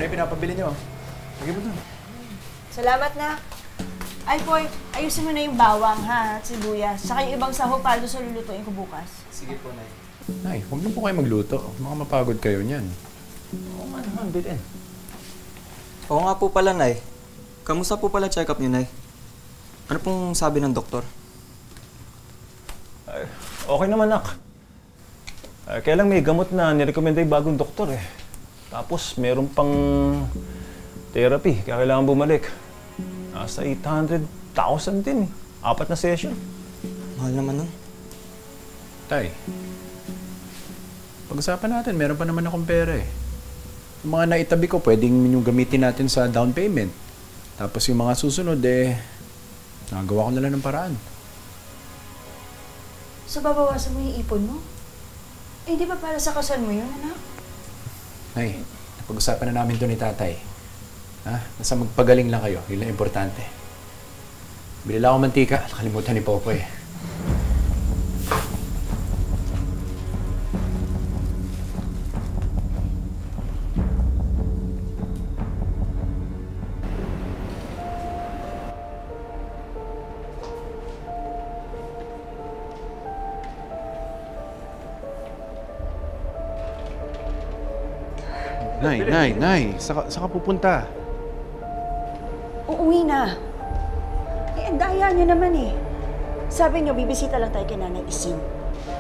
na yung pinapabili niyo. Lagay mo dun. Salamat na. Ay, Poy, ayusin mo na yung bawang, ha? At sibuyas. Saka yung ibang saho para doon sa lulutuin ko bukas. Sige po, Nay. Nay, huwag na po kayo magluto. Baka mapagod kayo niyan. Oo nga naman, bilhin. Oo nga po pala, Nay. Kamusta po pala check-up niyo, Nay? Ano pong sabi ng doktor? Ay, okay naman, nak. Kaya lang may gamot na nirekomenda yung bagong doktor eh. Tapos meron pang therapy, kaya kailangan bumalik. Nasa 800,000 din eh. 4 na session. Mahal naman nun. Tay, pag-usapan natin. Meron pa naman akong pera eh. Yung mga naitabi ko, pwedeng yung gamitin natin sa down payment. Tapos yung mga susunod eh, nagawa ko na lang ng paraan. So, babawasan mo yung ipon mo? Eh, di ba para sa kasal mo yun, anak? Nay, napag-usapan na namin to ni tatay. Ha? Basta magpagaling lang kayo. Yun lang importante. Bili lang ako mantika. Nakalimutan ni Popoy. Nay. Saka pupunta. Uuwi na. Eh, ang daya niyo naman eh. Sabi niyo, bibisita lang tayo kay Nanay Isin.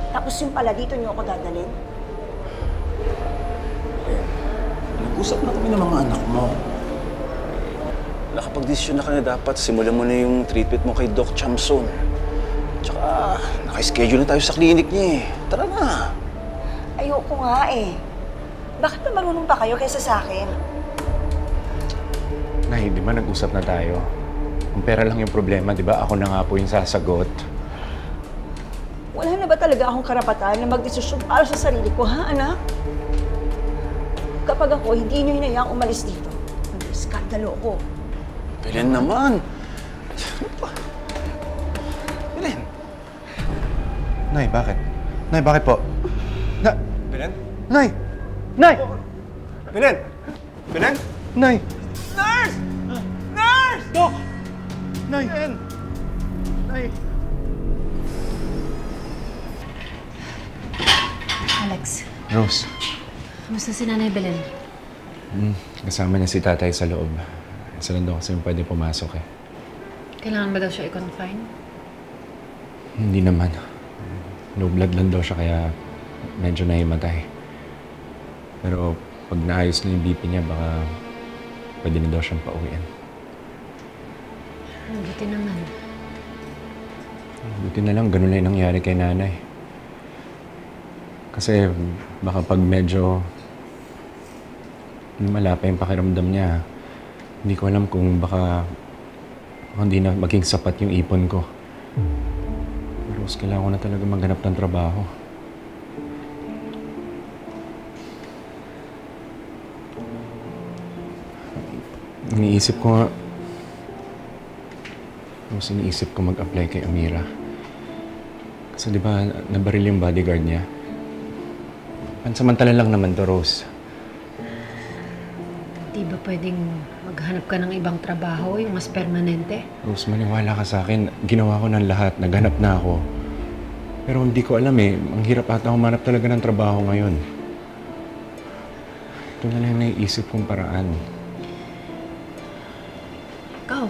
Tapos yung pala, dito niyo ako dadalhin. Nag-usap na kami ng mga anak mo. Nakapag-desisyon na ka na dapat. Simulan mo na yung treatment mo kay Doc Chamson. Tsaka, naka-schedule na tayo sa clinic niya eh. Tara na. Ayoko nga eh. Bakit ba marunong pa kayo kaysa sa akin? Nay, di ba nag-usap na tayo? Ang pera lang yung problema, di ba? Ako na nga po yung sasagot. Wala na ba talaga akong karapatan na magdesisyon para sa sarili ko, ha, anak? Kapag ako, hindi niyo hinayaang umalis dito. Mag-iskandalo ko. Belen naman. Belen. Nay, bakit? Nay, bakit po? Belen? Nay! Nay! Belen! Belen! Nay! Nurse! Nurse! Doc! Nay! Belen! Nay! Alex, Rose, kamusta si Nanay Belen? kasama niya si tatay sa loob. Isa lang daw kasi yung pwede pumasok eh. Kailangan ba daw siya i-confine? Hindi naman. Low blood lang daw siya kaya medyo nahimatay. Pero pag naayos na yung BP niya, baka pwede na daw siyang pauwiin. Buti naman. Buti na lang, ganun lang yung nangyari kay nanay. Kasi baka pag medyo lumala pa yung pakiramdam niya, hindi ko alam kung baka hindi na maging sapat yung ipon ko. Pero kailangan ko na talaga maghanap ng trabaho. Iniisip ko mag-apply kay Amira. Kasi di ba nabaril yung bodyguard niya? Pansamantala lang naman to, Rose. Di ba pwedeng maghanap ka ng ibang trabaho, yung mas permanente? Rose, maniwala ka sa akin. Ginawa ko ng lahat. Naghanap na ako. Pero hindi ko alam eh. Ang hirap ata humanap talaga ng trabaho ngayon. Ito na lang naiisip kong paraan. Ikaw,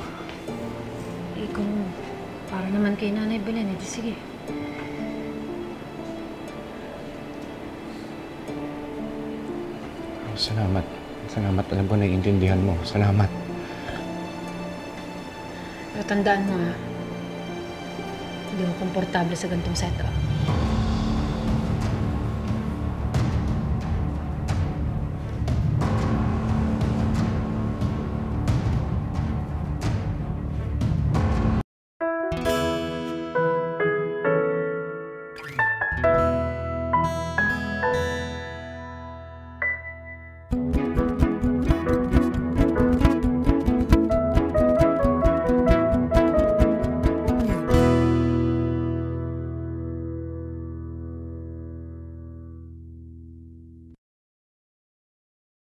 kung para naman kay Nanay Belen, edi sige. Oh, salamat. Salamat. Alam ko naiintindihan mo. Salamat. Pero tandaan mo ha, hindi ako komportable sa ganitong setup.